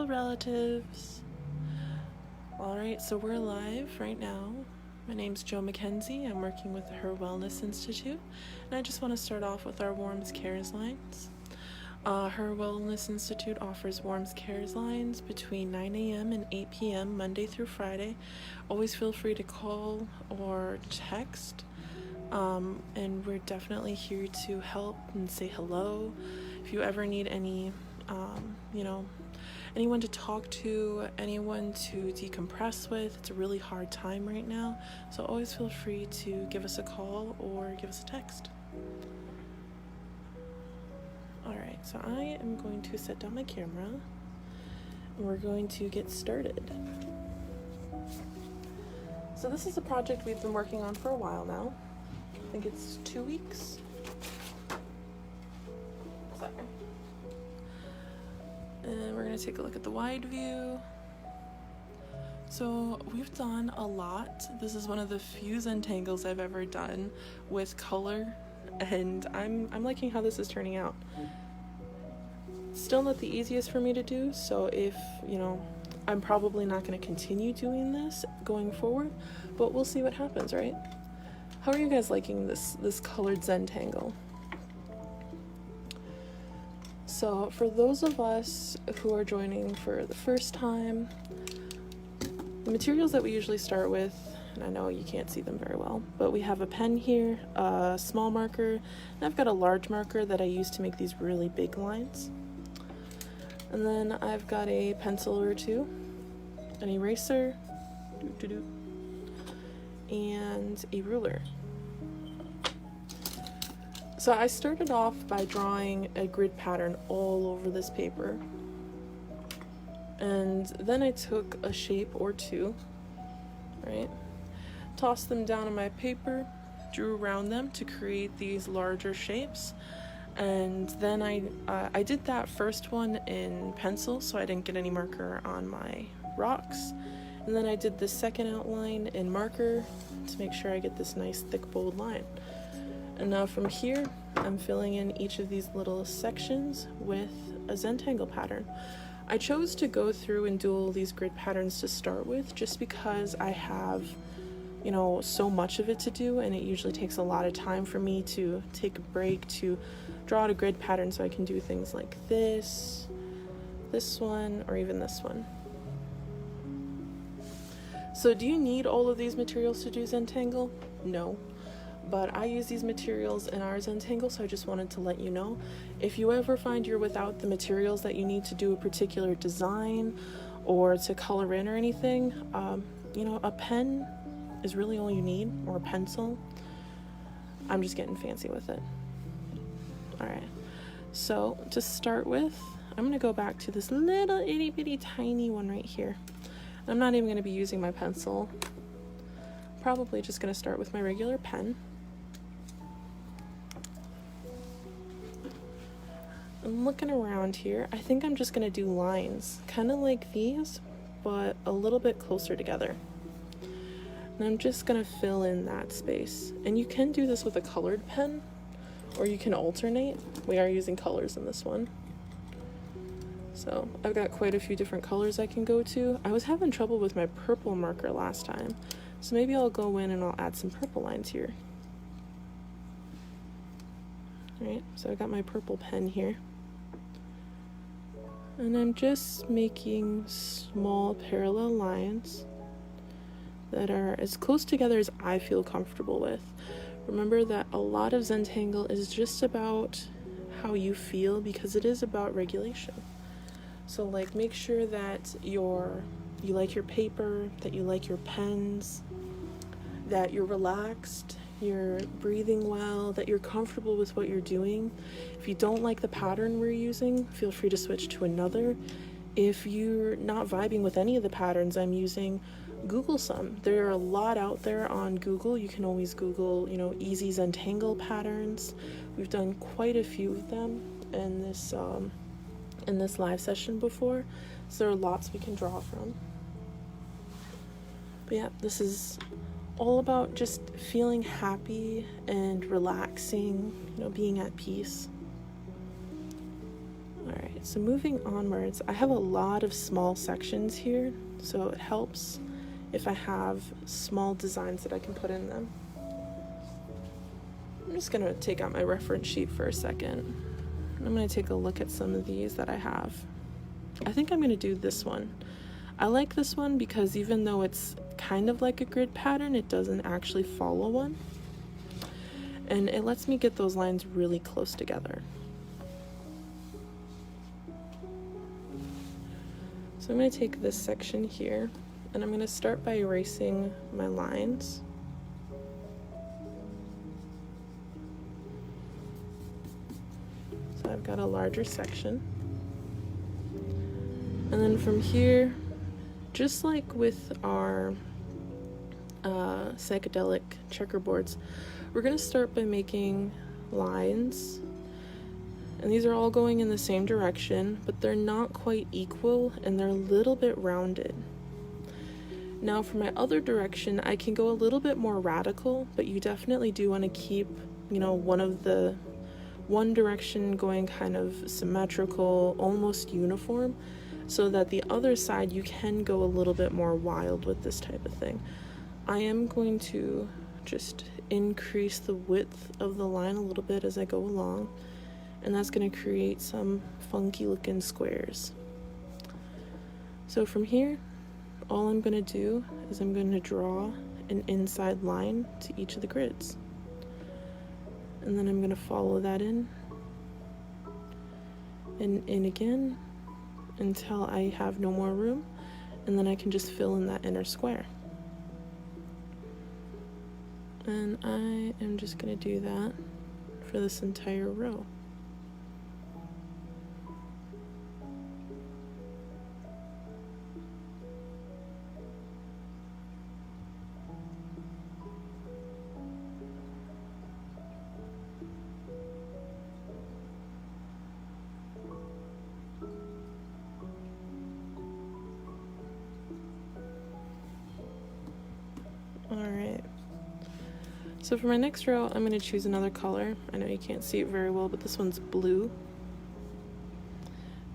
relatives. Alright, so we're live right now. My name's Mackenzie. I'm working with the HIR Wellness Institute, and I just want to start off with our Warms Cares lines. HIR Wellness Institute offers Warms Cares lines between 9 a.m. and 8 p.m. Monday through Friday. Always feel free to call or text, and we're definitely here to help and say hello. If you ever need any, anyone to talk to, anyone to decompress with, it's a really hard time right now, so always feel free to give us a call or give us a text. Alright, so I am going to set down my camera and we're going to get started. So this is a project we've been working on for a while now. I think it's 2 weeks. Sorry. And we're going to take a look at the wide view. So we've done a lot. This is one of the few Zentangles I've ever done with color, and I'm liking how this is turning out. Still not the easiest for me to do, so if, I'm probably not going to continue doing this going forward, but we'll see what happens, right? How are you guys liking this colored Zentangle? So for those of us who are joining for the first time, the materials that we usually start with, and I know you can't see them very well, but we have a pen here, a small marker, and I've got a large marker that I use to make these really big lines. And then I've got a pencil or two, an eraser, and a ruler. So I started off by drawing a grid pattern all over this paper, and then I took a shape or two, right, tossed them down on my paper, drew around them to create these larger shapes, and then I did that first one in pencil so I didn't get any marker on my rocks, and then I did the second outline in marker to make sure I get this nice thick bold line. And now from here, I'm filling in each of these little sections with a Zentangle pattern. I chose to go through and do all these grid patterns to start with just because I have, so much of it to do, and it usually takes a lot of time for me to take a break to draw out a grid pattern so I can do things like this one, or even this one. So do you need all of these materials to do Zentangle? No. But I use these materials in our Zentangle, so I just wanted to let you know. If you ever find you're without the materials that you need to do a particular design or to color in or anything, a pen is really all you need, or a pencil. I'm just getting fancy with it. Alright, so to start with, I'm going to go back to this little itty bitty tiny one right here. I'm not even going to be using my pencil. Probably just going to start with my regular pen. I'm looking around here. I think I'm just going to do lines, kind of like these, but a little bit closer together. And I'm just going to fill in that space. And you can do this with a colored pen, or you can alternate. We are using colors in this one. So I've got quite a few different colors I can go to. I was having trouble with my purple marker last time, so maybe I'll go in and I'll add some purple lines here. Alright, so I got my purple pen here. And I'm just making small parallel lines that are as close together as I feel comfortable with. Remember that a lot of Zentangle is just about how you feel, because it is about regulation. So make sure that you like your paper, that you like your pens, that you're relaxed, you're breathing well, that you're comfortable with what you're doing. If you don't like the pattern we're using, feel free to switch to another. If you're not vibing with any of the patterns I'm using, Google some. There are a lot out there on Google. You can always Google, easy Zentangle patterns. We've done quite a few of them in this live session before, so there are lots we can draw from. But yeah, this is all about just feeling happy and relaxing, being at peace. Alright, so moving onwards, I have a lot of small sections here, so it helps if I have small designs that I can put in them. I'm just gonna take out my reference sheet for a second. I'm gonna take a look at some of these that I have. I think I'm gonna do this one. I like this one because even though it's kind of like a grid pattern, it doesn't actually follow one. And it lets me get those lines really close together. So I'm going to take this section here, and I'm going to start by erasing my lines. So I've got a larger section. And then from here, just like with our psychedelic checkerboards, we're going to start by making lines. And these are all going in the same direction, but they're not quite equal and they're a little bit rounded. Now for my other direction, I can go a little bit more radical, but you definitely do want to keep, one direction going kind of symmetrical, almost uniform, so that the other side you can go a little bit more wild with this type of thing. I am going to just increase the width of the line a little bit as I go along. And that's going to create some funky looking squares. So from here, all I'm going to do is I'm going to draw an inside line to each of the grids. And then I'm going to follow that in and in again until I have no more room, and then I can just fill in that inner square. And I am just going to do that for this entire row. Alright, so for my next row, I'm going to choose another color. I know you can't see it very well, but this one's blue.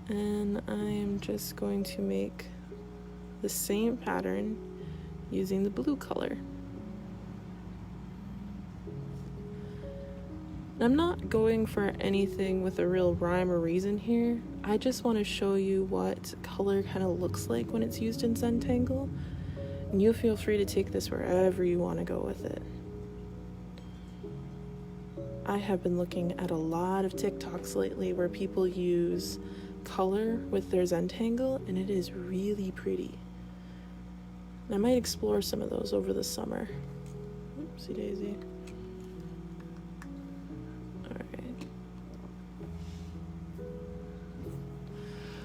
And I am just going to make the same pattern using the blue color. I'm not going for anything with a real rhyme or reason here. I just want to show you what color kind of looks like when it's used in Zentangle. And you feel free to take this wherever you want to go with it. I have been looking at a lot of TikToks lately where people use color with their Zentangle, and it is really pretty. And I might explore some of those over the summer. Oopsie daisy. Alright.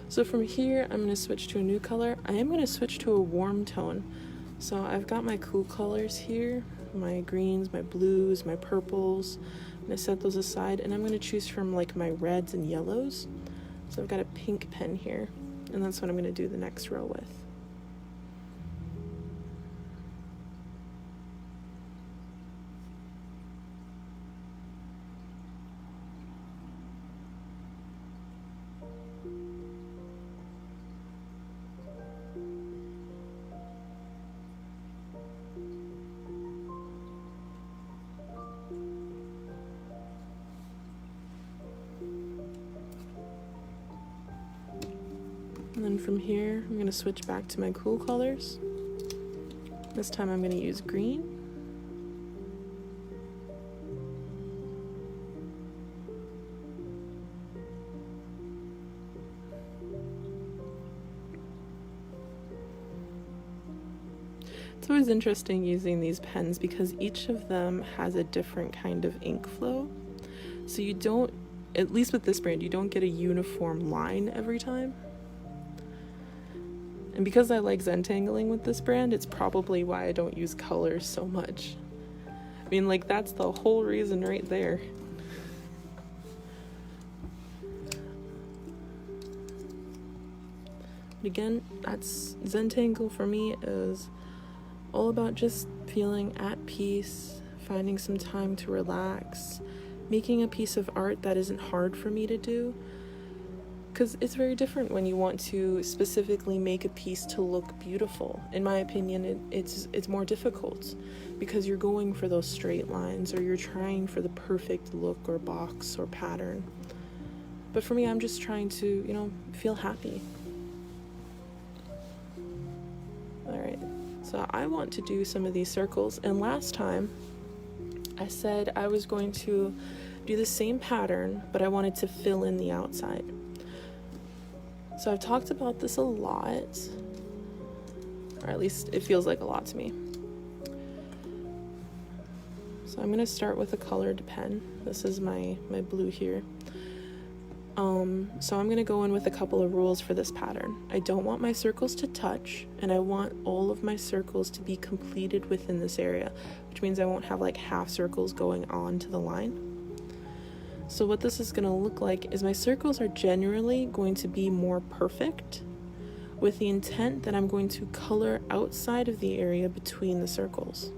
So from here, I'm going to switch to a new color. I am going to switch to a warm tone. So I've got my cool colors here, my greens, my blues, my purples. I'm going to set those aside, and I'm going to choose from like my reds and yellows. So I've got a pink pen here, and that's what I'm going to do the next row with. And then from here, I'm going to switch back to my cool colors. This time I'm going to use green. It's always interesting using these pens because each of them has a different kind of ink flow. So you don't, at least with this brand, you don't get a uniform line every time. And because I like Zentangling with this brand, it's probably why I don't use colors so much. I mean, like, that's the whole reason right there. But again, that's Zentangle for me is all about just feeling at peace, finding some time to relax, making a piece of art that isn't hard for me to do. because it's very different when you want to specifically make a piece to look beautiful. In my opinion, it's more difficult because you're going for those straight lines, or you're trying for the perfect look or box or pattern. But for me, I'm just trying to, feel happy. All right, so I want to do some of these circles, and last time I said I was going to do the same pattern, but I wanted to fill in the outside. So I've talked about this a lot, or at least it feels like a lot to me. So I'm going to start with a colored pen. This is my blue here. So I'm going to go in with a couple of rules for this pattern. I don't want my circles to touch, and I want all of my circles to be completed within this area, which means I won't have like half circles going on to the line. So what this is going to look like is my circles are generally going to be more perfect, with the intent that I'm going to color outside of the area between the circles.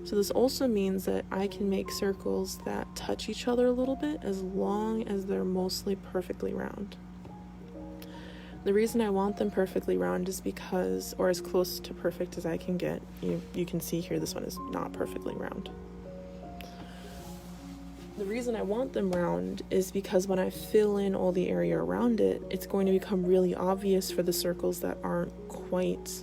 So this also means that I can make circles that touch each other a little bit as long as they're mostly perfectly round. The reason I want them perfectly round is because, or as close to perfect as I can get, you can see here this one is not perfectly round. The reason I want them round is because when I fill in all the area around it, it's going to become really obvious for the circles that aren't quite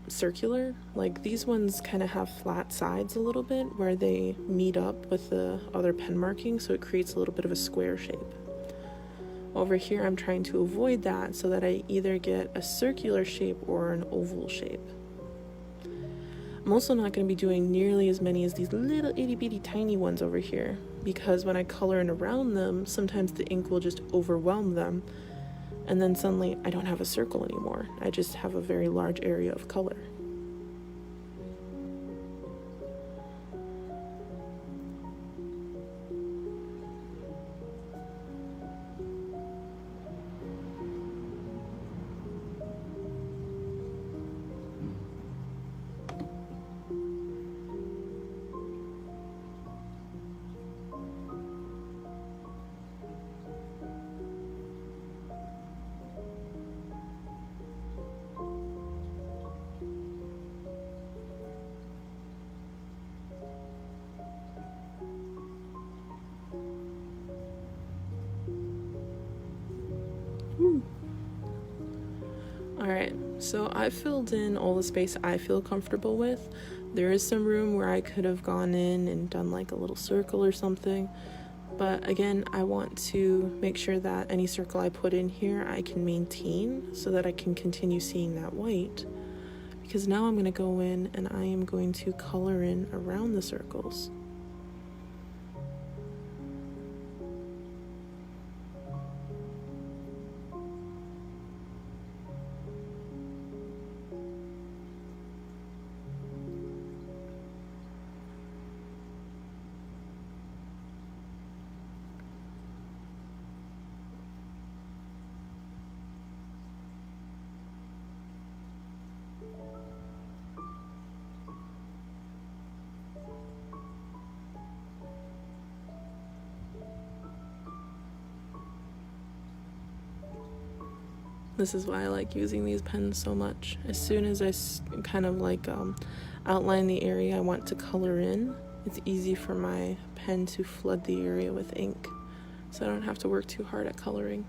circular. Like these ones kind of have flat sides a little bit where they meet up with the other pen marking, so it creates a little bit of a square shape. Over here I'm trying to avoid that so that I either get a circular shape or an oval shape. I'm also not going to be doing nearly as many as these little itty bitty tiny ones over here, because when I color in around them, sometimes the ink will just overwhelm them, and then suddenly I don't have a circle anymore. I just have a very large area of color. Alright, so I filled in all the space I feel comfortable with. There is some room where I could have gone in and done like a little circle or something, but again, I want to make sure that any circle I put in here I can maintain so that I can continue seeing that white, because now I'm going to go in and I am going to color in around the circles. This is why I like using these pens so much. As soon as I kind of like outline the area I want to color in, it's easy for my pen to flood the area with ink, so I don't have to work too hard at coloring.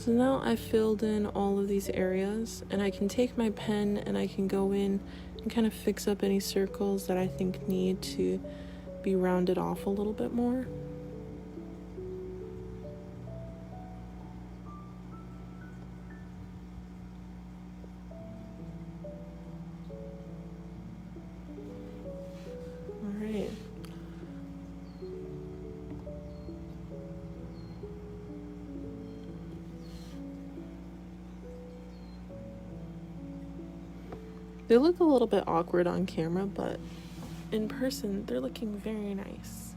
So now I've filled in all of these areas, and I can take my pen and I can go in and kind of fix up any circles that I think need to be rounded off a little bit more. Alright. They look a little bit awkward on camera, but in person, they're looking very nice.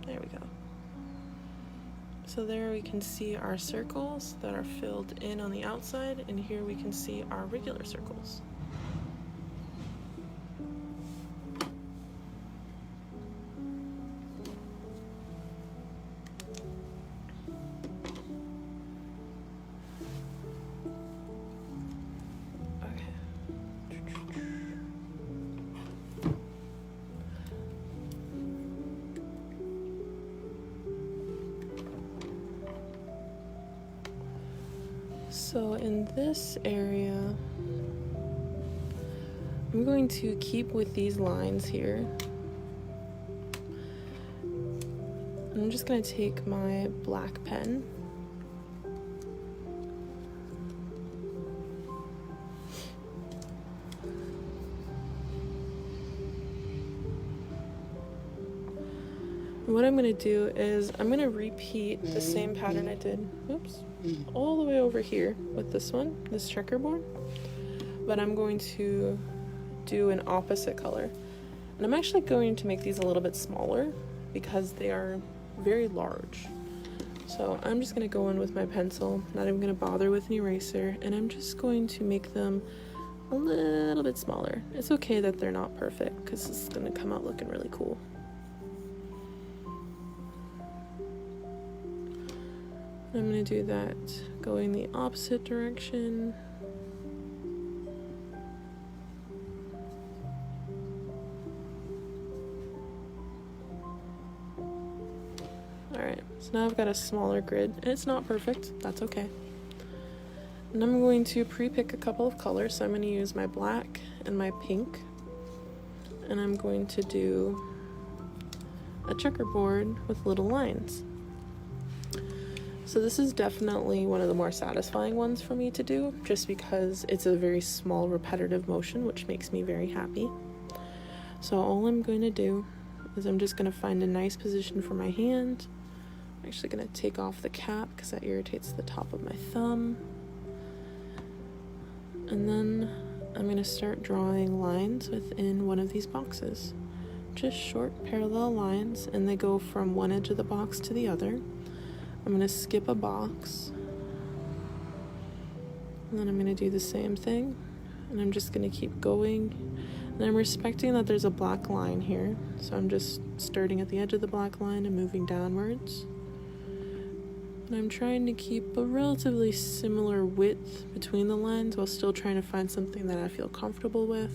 There we go. So there we can see our circles that are filled in on the outside, and here we can see our regular circles. So in this area, I'm going to keep with these lines here. I'm just going to take my black pen and what I'm going to do is I'm going to repeat the same pattern I did, all the way over here with this one, this checkerboard, but I'm going to do an opposite color. And I'm actually going to make these a little bit smaller because they are very large. So I'm just going to go in with my pencil, not even going to bother with an eraser, and I'm just going to make them a little bit smaller. It's okay that they're not perfect because it's going to come out looking really cool. I'm going to do that going the opposite direction. Alright, so now I've got a smaller grid, and it's not perfect, that's okay. And I'm going to pre-pick a couple of colors, so I'm going to use my black and my pink, and I'm going to do a checkerboard with little lines. So this is definitely one of the more satisfying ones for me to do, just because it's a very small repetitive motion, which makes me very happy. So all I'm going to do is I'm just going to find a nice position for my hand. I'm actually going to take off the cap because that irritates the top of my thumb. And then I'm going to start drawing lines within one of these boxes. Just short parallel lines, and they go from one edge of the box to the other. I'm going to skip a box, and then I'm going to do the same thing, and I'm just going to keep going, and I'm respecting that there's a black line here, so I'm just starting at the edge of the black line and moving downwards, and I'm trying to keep a relatively similar width between the lines while still trying to find something that I feel comfortable with.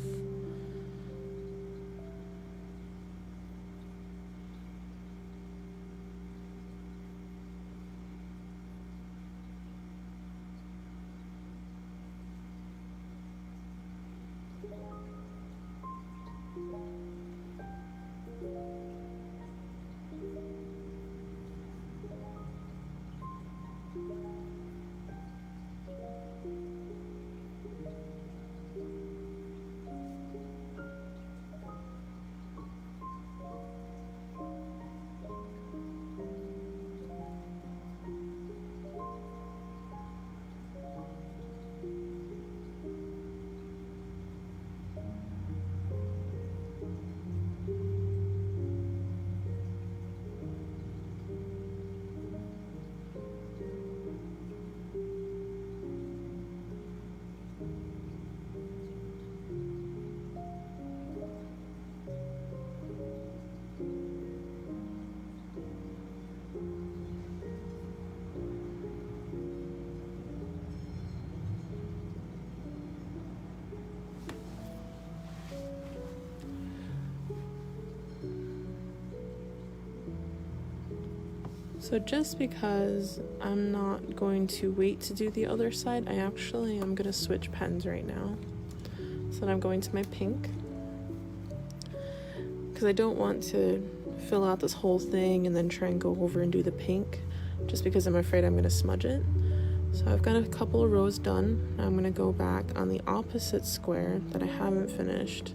So just because I'm not going to wait to do the other side, I actually am going to switch pens right now. So I'm going to my pink, because I don't want to fill out this whole thing and then try and go over and do the pink, just because I'm afraid I'm going to smudge it. So I've got a couple of rows done. Now I'm going to go back on the opposite square that I haven't finished,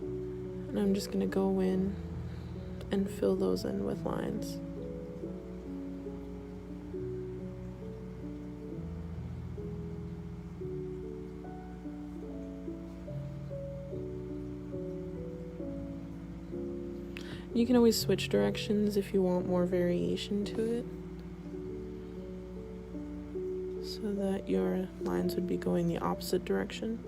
and I'm just going to go in and fill those in with lines. You can always switch directions if you want more variation to it, so that your lines would be going the opposite direction.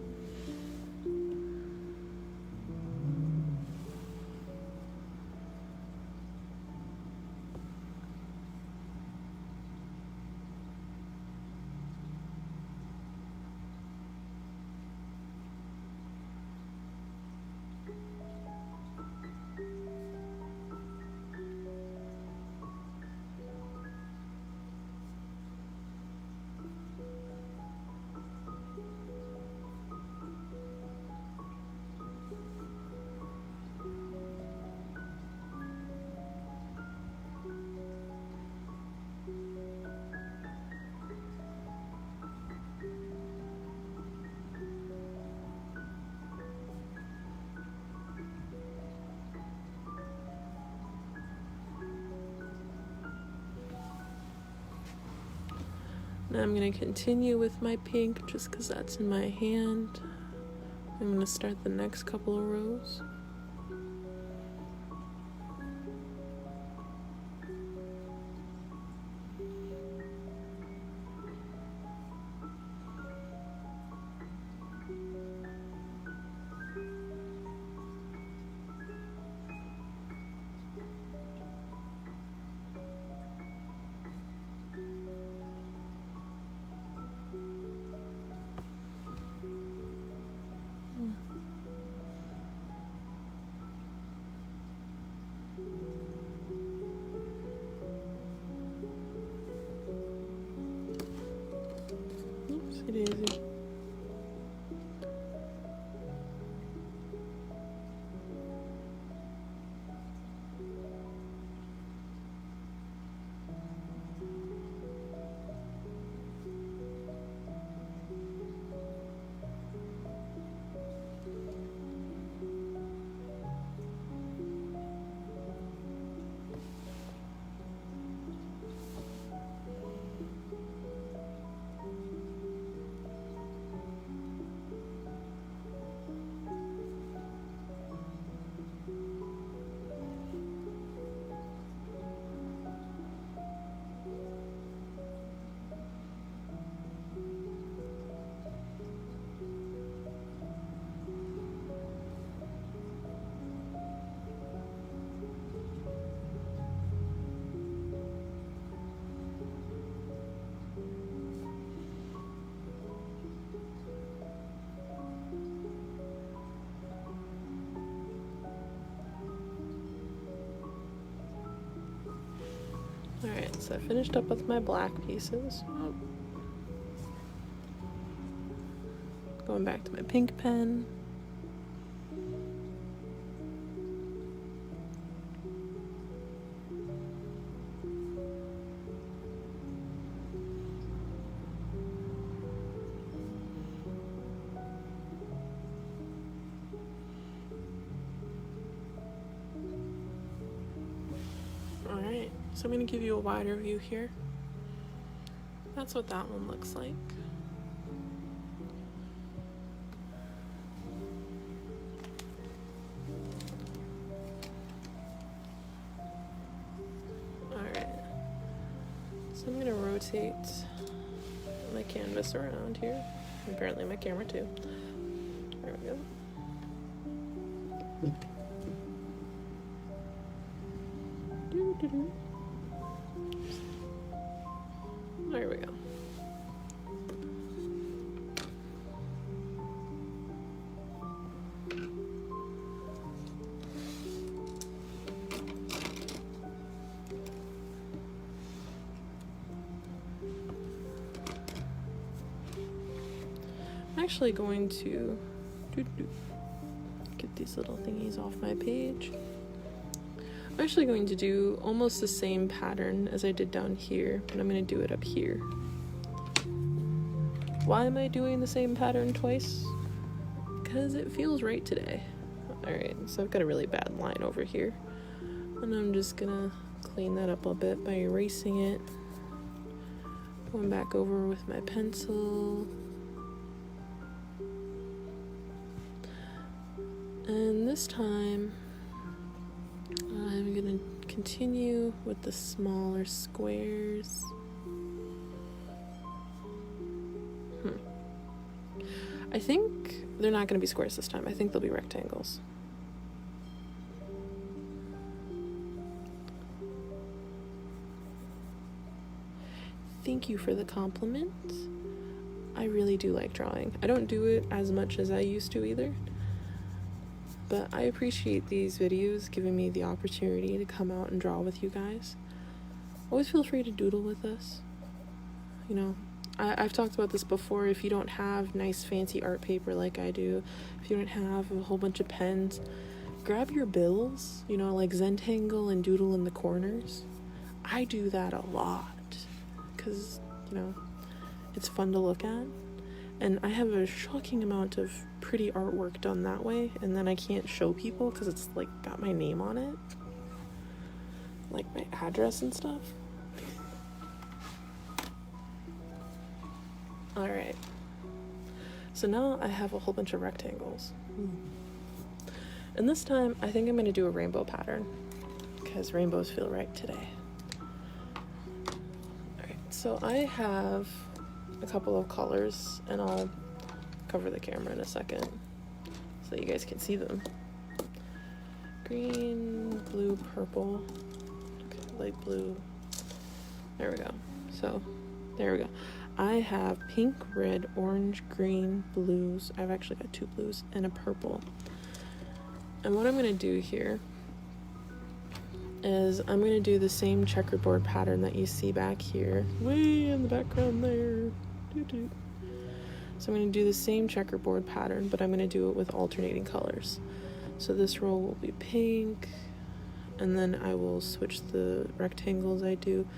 Now I'm going to continue with my pink just because that's in my hand. I'm going to start the next couple of rows. Oopsie daisy. Alright, so I finished up with my black pieces. Going back to my pink pen. Alright, so I'm going to give you a wider view here. That's what that one looks like. Alright, so I'm going to rotate my canvas around here. Apparently my camera too. There we go. There we go. actually going to get these little thingies off my page. I'm actually going to do almost the same pattern as I did down here, but I'm going to do it up here. Why am I doing the same pattern twice? Because it feels right today. Alright, so I've got a really bad line over here, and I'm just gonna clean that up a bit by erasing it, going back over with my pencil, and this time I'm gonna continue with the smaller squares. I think they're not going to be squares this time. I think they'll be rectangles. Thank you for the compliment. I really do like drawing. I don't do it as much as I used to either, but I appreciate these videos giving me the opportunity to come out and draw with you guys. Always feel free to doodle with us. You know, I've talked about this before. If you don't have nice fancy art paper like I do, if you don't have a whole bunch of pens, grab your bills, you know, like Zentangle and doodle in the corners. I do that a lot because, you know, it's fun to look at. And I have a shocking amount of pretty artwork done that way, and then I can't show people because it's like got my name on it, like my address and stuff. Alright, so now I have a whole bunch of rectangles. And this time, I think I'm going to do a rainbow pattern, because rainbows feel right today. Alright, so I have a couple of colors, and I'll cover the camera in a second, so that you guys can see them. Green, blue, purple, okay, light blue. There we go. So, there we go. I have pink, red, orange, green, blues. I've actually got 2 blues and a purple. And what I'm going to do here is I'm going to do the same checkerboard pattern that you see back here, way in the background there. So I'm going to do the same checkerboard pattern, but I'm going to do it with alternating colors. So this row will be pink, and then I will switch the rectangles I do.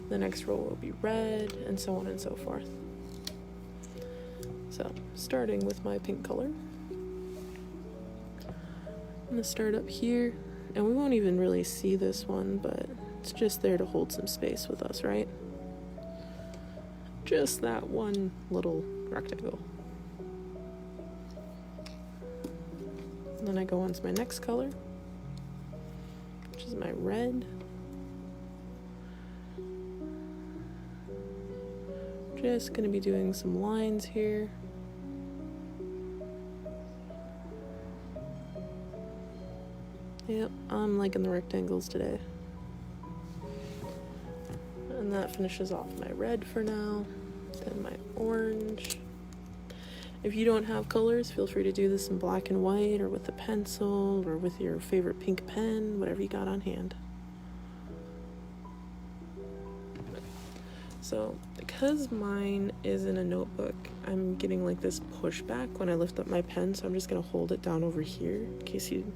The next row will be red, and so on and so forth. So, starting with my pink color. I'm gonna start up here, and we won't even really see this one, but it's just there to hold some space with us, right? Just that one little rectangle. And then I go on to my next color, which is my red. Just gonna be doing some lines here. Yep, I'm liking the rectangles today. And that finishes off my red for now. Then my orange. If you don't have colors, feel free to do this in black and white, or with a pencil, or with your favorite pink pen, whatever you got on hand. So, because mine is in a notebook, I'm getting like this pushback when I lift up my pen, so I'm just gonna hold it down over here in case you...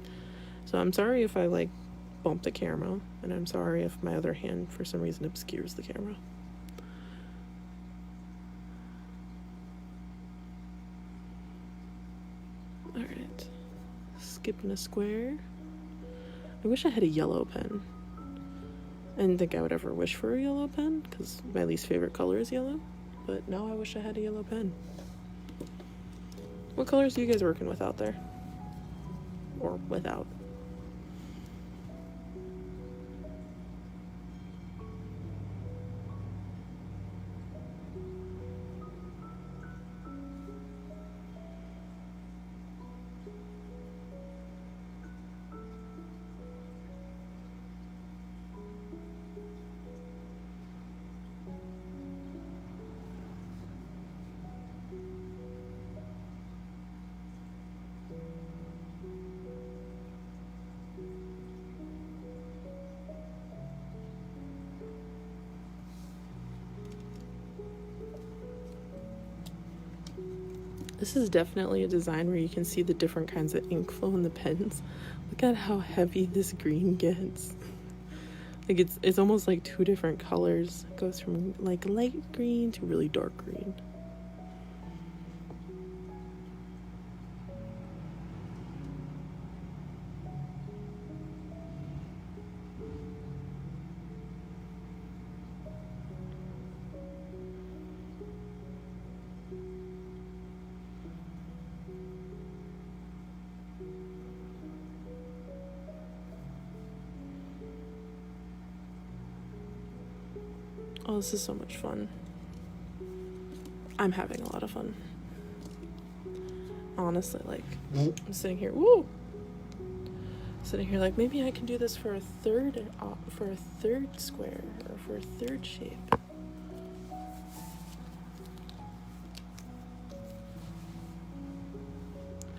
So I'm sorry if I like bump the camera, and I'm sorry if my other hand for some reason obscures the camera. Alright, skipping a square. I wish I had a yellow pen. I didn't think I would ever wish for a yellow pen, because my least favorite color is yellow, but now I wish I had a yellow pen. What colors are you guys working with out there? Or without? This is definitely a design where you can see the different kinds of ink flow in the pens. Look at how heavy this green gets. Like it's almost like two different colors. It goes from like light green to really dark green. Oh, this is so much fun. I'm having a lot of fun. Honestly, like, I'm sitting here, sitting here like, maybe I can do this for a third square, or for a third shape.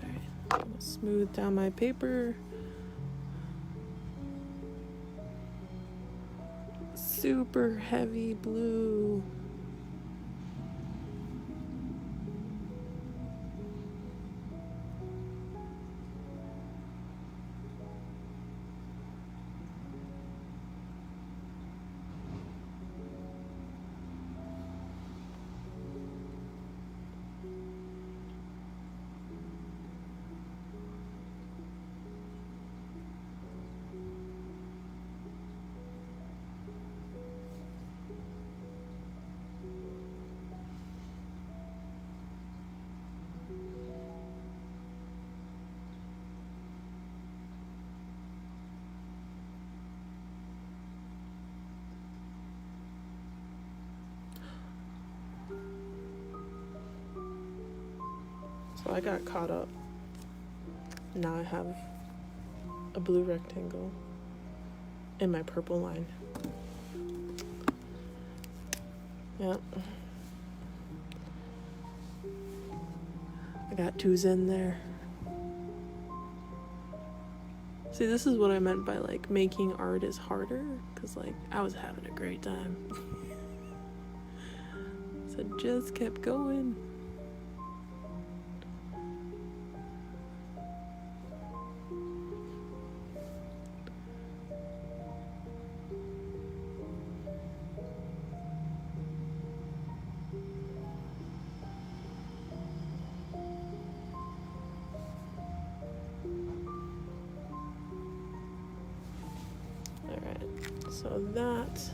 Alright, I'm gonna smooth down my paper. Super heavy blue. So I got caught up. Now I have a blue rectangle in my purple line. Yep. I got twos in there. See, this is what I meant by like making art is harder, because like I was having a great time. So just kept going. So that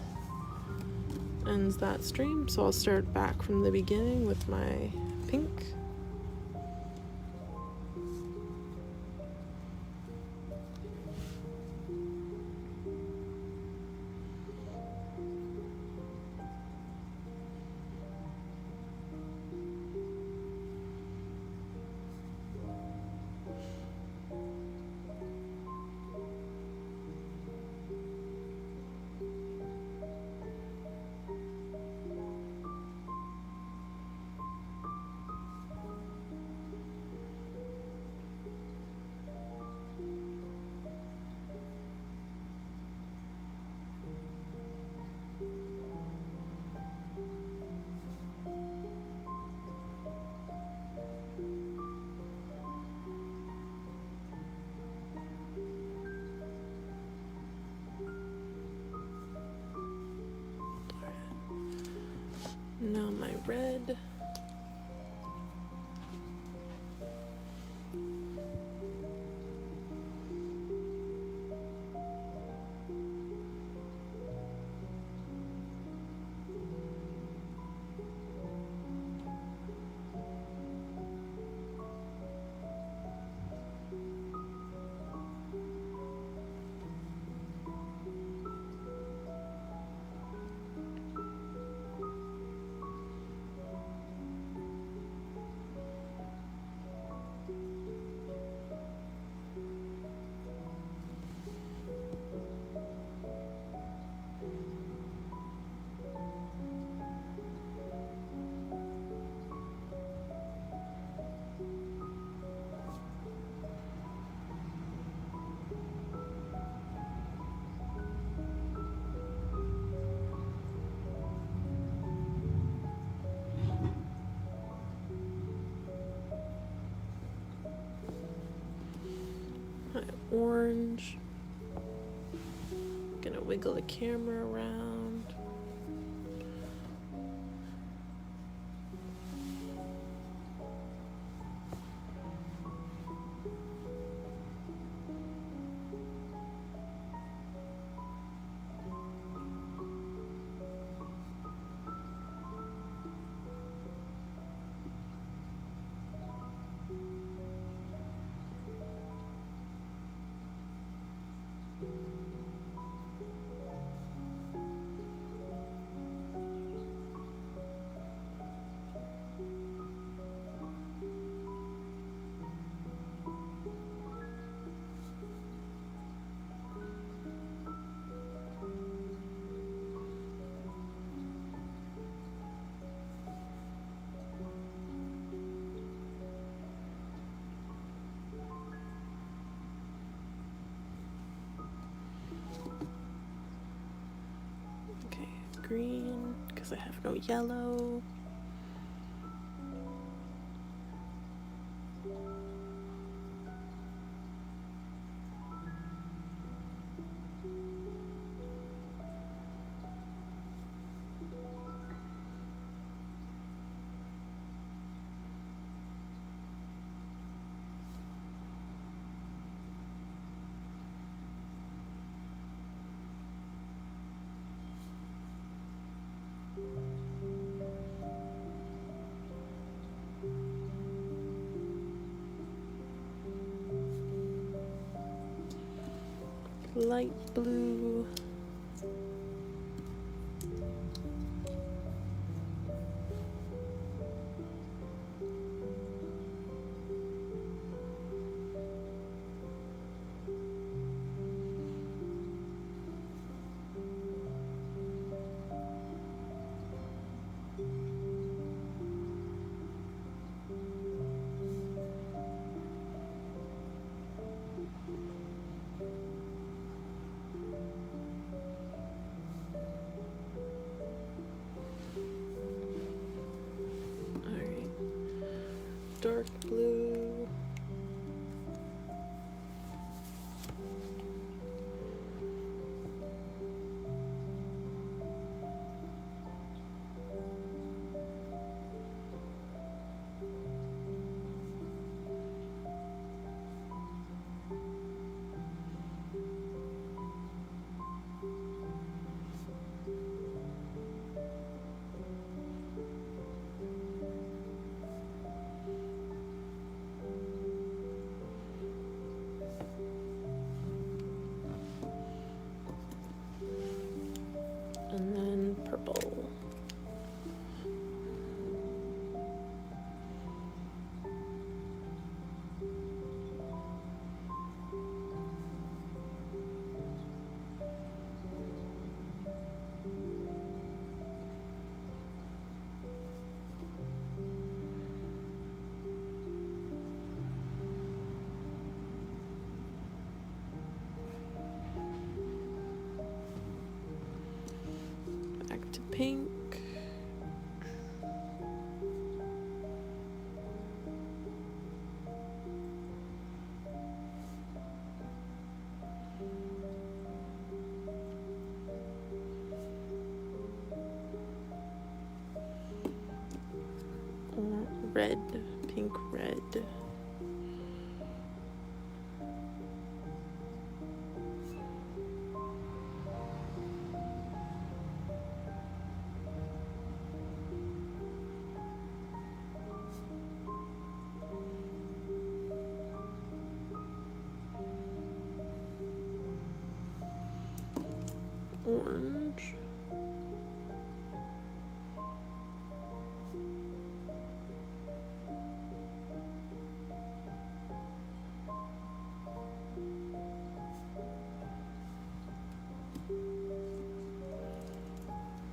ends that stream. So I'll start back from the beginning with my pink. Now my red. orange. Gonna wiggle the camera around. Green, because I have no yellow. Light blue. Dark blue. And then purple. Back to pink. Red, pink, red. Orange.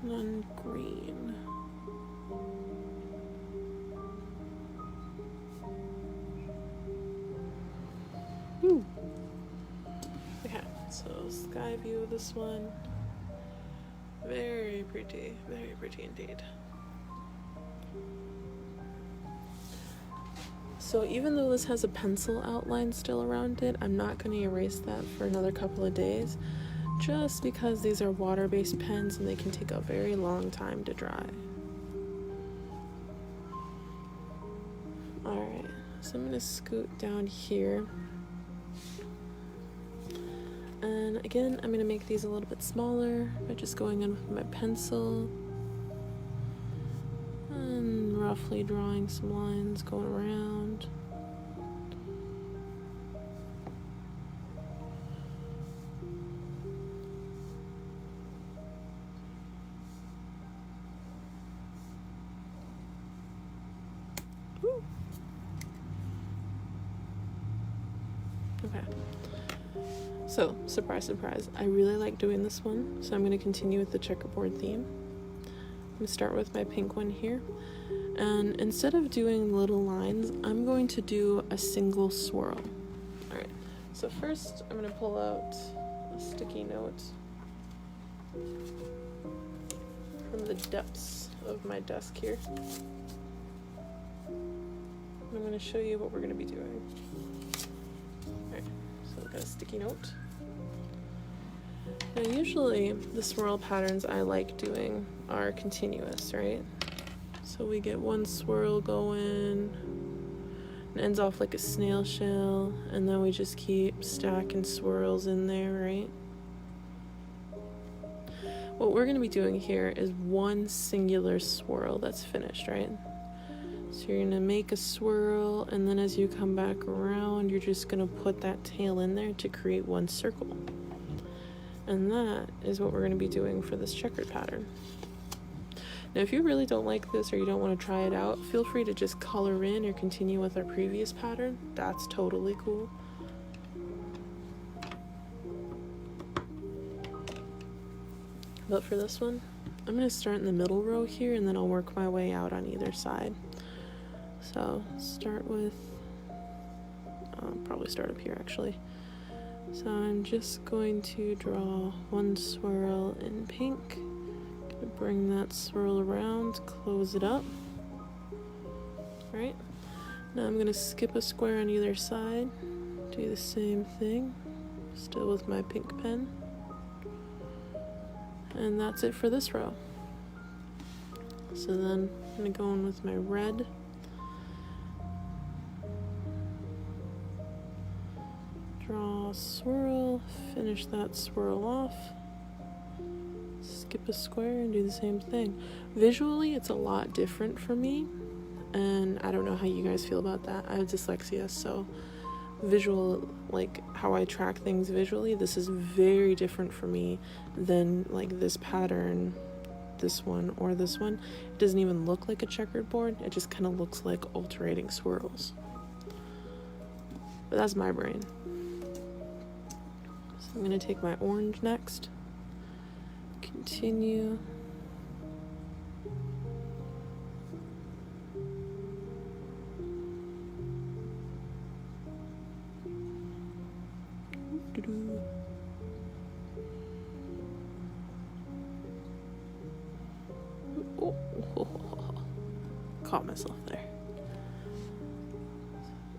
And green. Okay, so sky view of this one. Very pretty indeed. So even though this has a pencil outline still around it, I'm not going to erase that for another couple of days, just because these are water-based pens and they can take a very long time to dry. Alright, so I'm going to scoot down here. And again, I'm going to make these a little bit smaller by just going in with my pencil and roughly drawing some lines going around. Woo. Okay. So, surprise, surprise, I really like doing this one, so I'm going to continue with the checkerboard theme. I'm going to start with my pink one here, and instead of doing little lines, I'm going to do a single swirl. Alright, so first I'm going to pull out a sticky note from the depths of my desk here. And I'm going to show you what we're going to be doing. Alright, so we've got a sticky note. Now usually the swirl patterns I like doing are continuous, right? So we get one swirl going, it ends off like a snail shell, and then we just keep stacking swirls in there, right? What we're going to be doing here is one singular swirl that's finished, right? So you're going to make a swirl, and then as you come back around, you're just going to put that tail in there to create one circle. And that is what we're going to be doing for this checkered pattern. Now, if you really don't like this or you don't want to try it out, feel free to just color in or continue with our previous pattern. That's totally cool. But for this one, I'm going to start in the middle row here, and then I'll work my way out on either side. So start with, I'll probably start up here actually. So I'm just going to draw one swirl in pink. Bring that swirl around, close it up. Right? Now I'm going to skip a square on either side. Do the same thing, still with my pink pen. And that's it for this row. So then I'm going to go in with my red. Draw a swirl, finish that swirl off, skip a square and do the same thing. Visually, it's a lot different for me, and I don't know how you guys feel about that. I have dyslexia, so visual, like how I track things visually, this is very different for me than like this pattern, this one, or this one. It doesn't even look like a checkered board, it just kind of looks like alternating swirls. But that's my brain. I'm going to take my orange next, continue, caught myself there.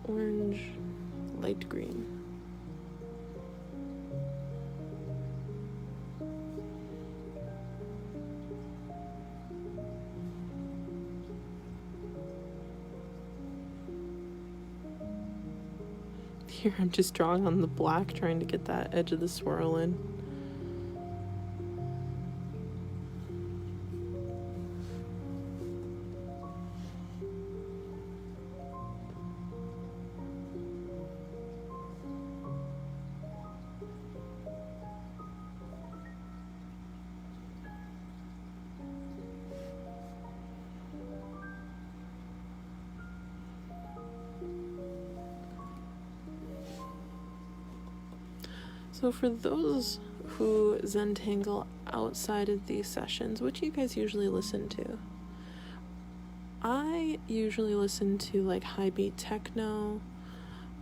Orange, light green. Here I'm just drawing on the black, trying to get that edge of the swirl in. So for those who Zentangle outside of these sessions, what do you guys usually listen to? I usually listen to like high beat techno,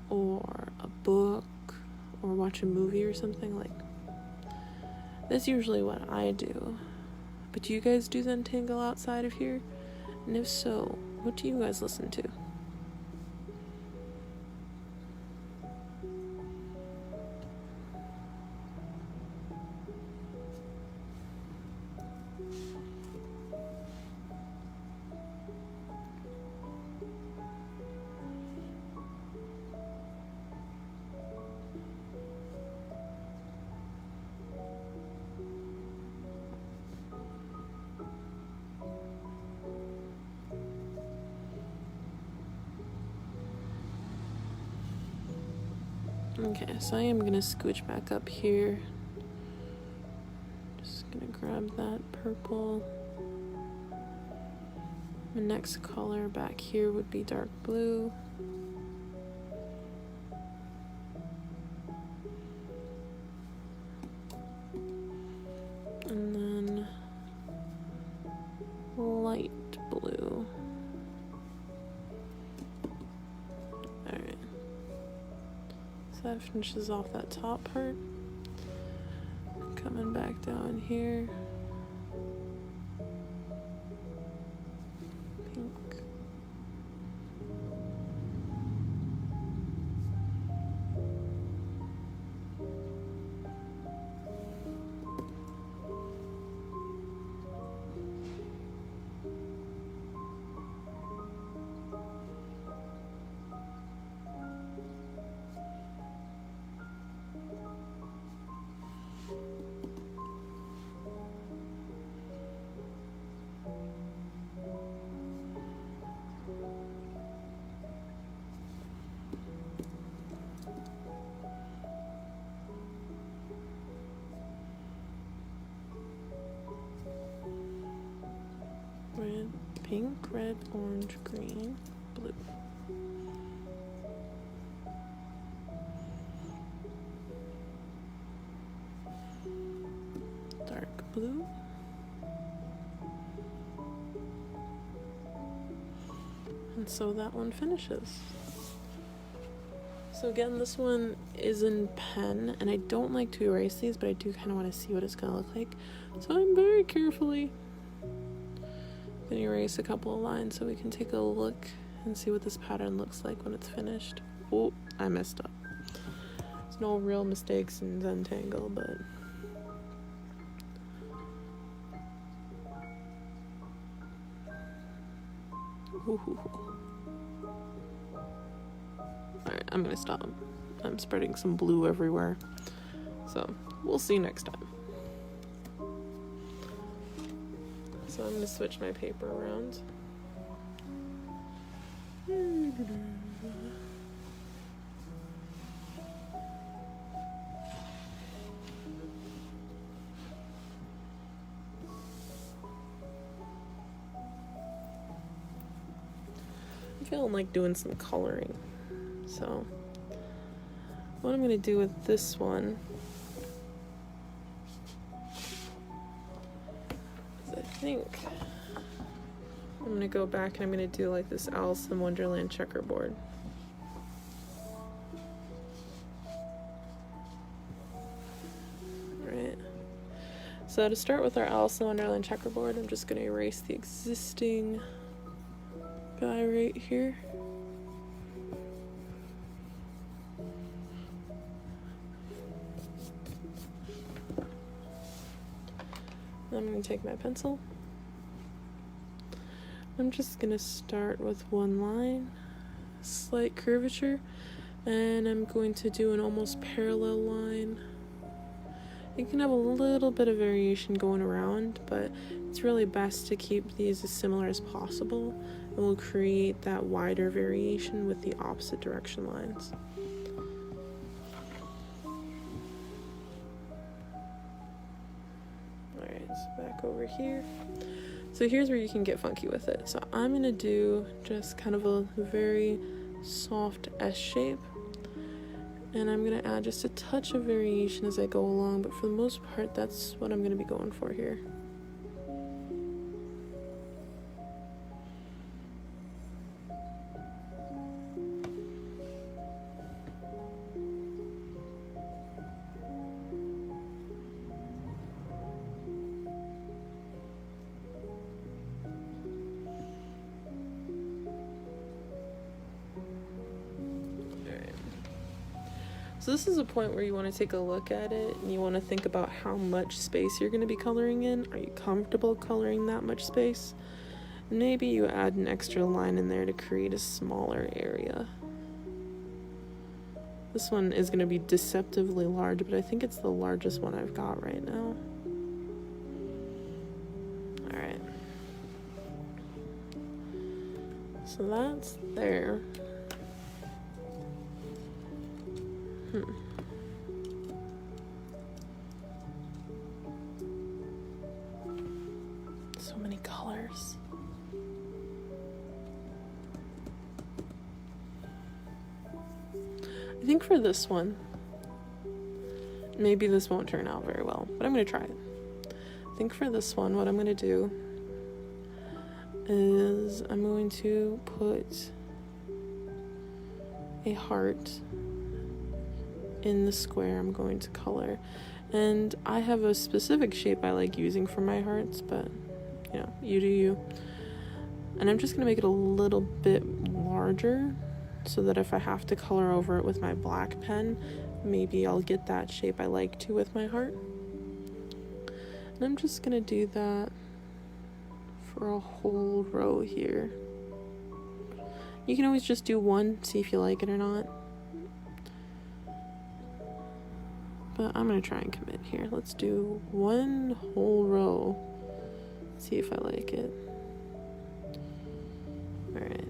or a book, or watch a movie or something. Like, that's usually what I do. But do you guys do Zentangle outside of here? And if so, what do you guys listen to? Okay, so I am gonna scooch back up here. Just gonna grab that purple. The next color back here would be dark blue. And then light blue. Alright. So that finishes off that top part. Coming back down here. Pink. Red, pink, red, orange, green, blue. Dark blue. And so that one finishes. So again, this one is in pen, and I don't like to erase these, but I do kind of want to see what it's going to look like. So I'm very carefully going to erase a couple of lines so we can take a look and see what this pattern looks like when it's finished. Oh, I messed up. There's no real mistakes in Zentangle, but alright, I'm gonna stop. I'm spreading some blue everywhere. So, we'll see next time. So I'm gonna switch my paper around. I'm feeling like doing some coloring. So what I'm gonna do with this one is I think I'm gonna go back and I'm gonna do like this Alice in Wonderland checkerboard. Right. So to start with our Alice in Wonderland checkerboard, I'm just gonna erase the existing guy right here. I'm going to take my pencil. I'm just going to start with one line, slight curvature, and I'm going to do an almost parallel line. You can have a little bit of variation going around, but it's really best to keep these as similar as possible, and we'll create that wider variation with the opposite direction lines. Back over here. So here's where you can get funky with it. So I'm gonna do just kind of a very soft S shape, and I'm gonna add just a touch of variation as I go along, but for the most part that's what I'm gonna be going for here. So this is a point where you want to take a look at it and you want to think about how much space you're going to be coloring in. Are you comfortable coloring that much space? Maybe you add an extra line in there to create a smaller area. This one is going to be deceptively large, but I think it's the largest one I've got right now. Alright. So that's there. So many colors. I think for this one, maybe this won't turn out very well, but I'm going to try it. I think for this one, what I'm going to do is I'm going to put a heart in the square I'm going to color. And I have a specific shape I like using for my hearts, but you know, you do you. And I'm just going to make it a little bit larger so that if I have to color over it with my black pen, maybe I'll get that shape I like to with my heart. And I'm just going to do that for a whole row here. You can always just do one, see if you like it or not. But I'm going to try and commit here. Let's do one whole row. See if I like it. Alright.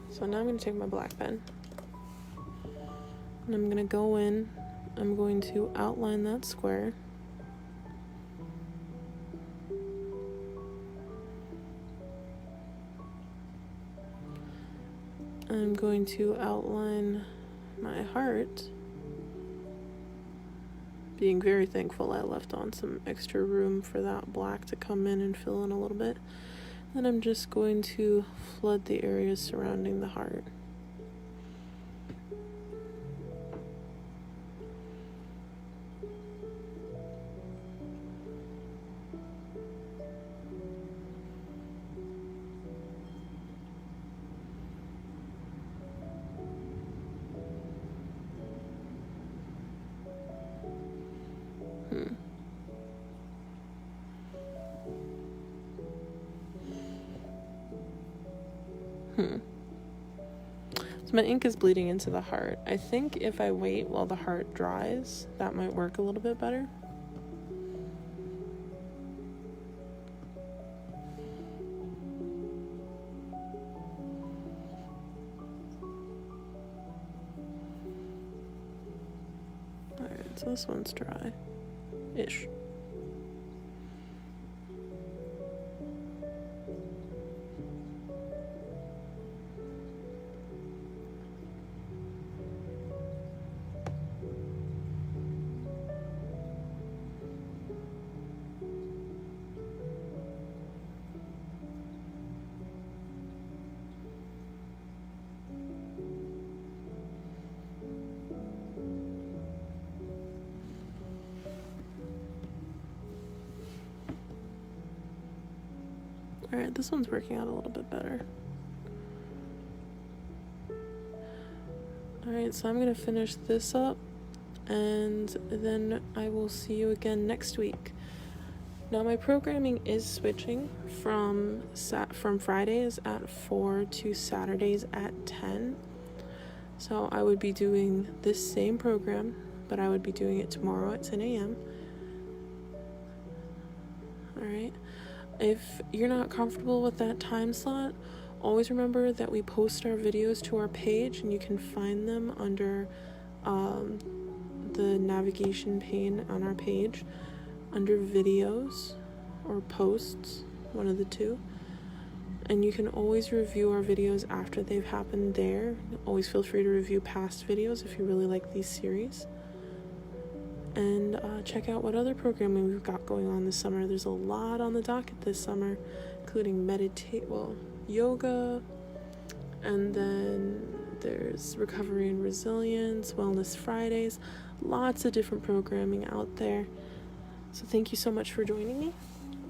So now I'm going to take my black pen. And I'm going to go in. I'm going to outline that square. I'm going to outline my heart, being very thankful I left on some extra room for that black to come in and fill in a little bit. Then I'm just going to flood the areas surrounding the heart. So my ink is bleeding into the heart. I think if I wait while the heart dries, that might work a little bit better. Alright, so this one's dry-ish. Alright, this one's working out a little bit better. Alright, so I'm going to finish this up, and then I will see you again next week. Now, my programming is switching from Fridays at 4 to Saturdays at 10. So I would be doing this same program, but I would be doing it tomorrow at 10 a.m. Alright. If you're not comfortable with that time slot, always remember that we post our videos to our page, and you can find them under the navigation pane on our page under videos or posts, one of the two. And you can always review our videos after they've happened there. Always feel free to review past videos if you really like these series. And check out what other programming we've got going on this summer. There's a lot on the docket this summer, including yoga, and then there's recovery and resilience, wellness Fridays, lots of different programming out there. So thank you so much for joining me.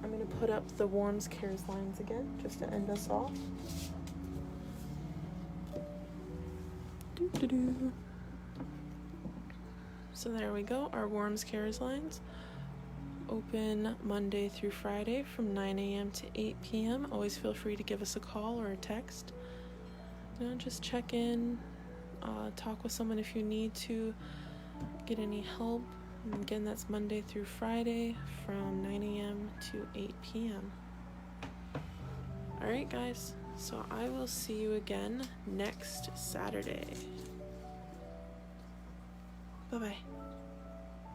I'm going to put up the Warms Cares lines again, just to end us off. Doo-doo-doo. So there we go, our Warms Cares lines. Open Monday through Friday from 9 a.m. to 8 p.m. Always feel free to give us a call or a text. You know, just check in, talk with someone if you need to get any help. And again, that's Monday through Friday from 9 a.m. to 8 p.m. Alright, guys. So I will see you again next Saturday. Bye-bye.